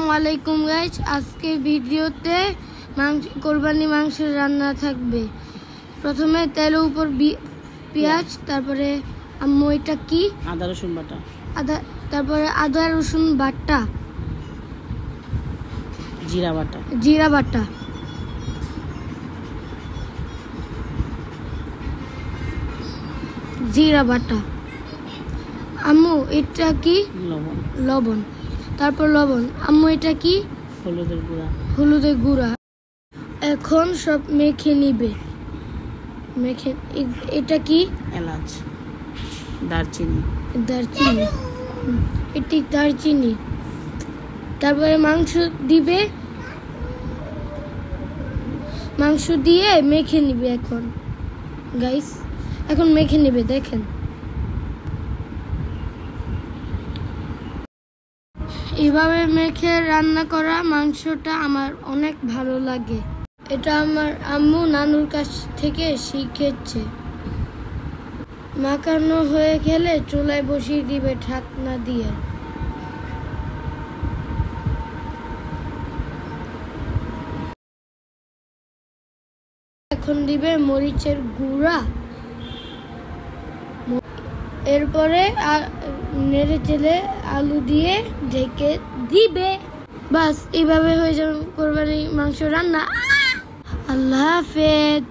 আসসালামু আলাইকুম গাইস, আজকে ভিডিওতে কোরবানি মাংস রান্না থাকবে। প্রথমে তেলের উপর পেঁয়াজ, তারপরে আম্মু এটা কি আদা রসুন বাটা, তারপরে আদা রসুন বাটা, জিরা বাটা, জিরা বাটা। আম্মু এটা কি লবণ, তারপর লবণ। আম্মু এটা কি হলুদের গুঁড়া। এখন সব মেখে নিবে। এটা কি এলাচ, দারচিনি, এটি দারচিনি। তারপরে মাংস দিবে, মাংস দিয়ে মেখে নিবে। এখন গাইস এখন মেখে নিবে, দেখেন এভাবে মেখে রান্না করা মাংসটা আমার অনেক ভালো লাগে। এটা আমার আম্মু নানুর কাছ থেকে শিখেছে। মাখানো হয়ে গেলে চুলায় বসিয়ে দিবে ঢাকনা দিয়ে। এখন দিবে মরিচের গুঁড়া, এরপরে নেড়ে চেড়ে আলু দিয়ে ঢেকে দিবে। বাস এইভাবে হয়ে যাবে কোরবানি মাংস রান্না। আল্লাহ হাফেজ।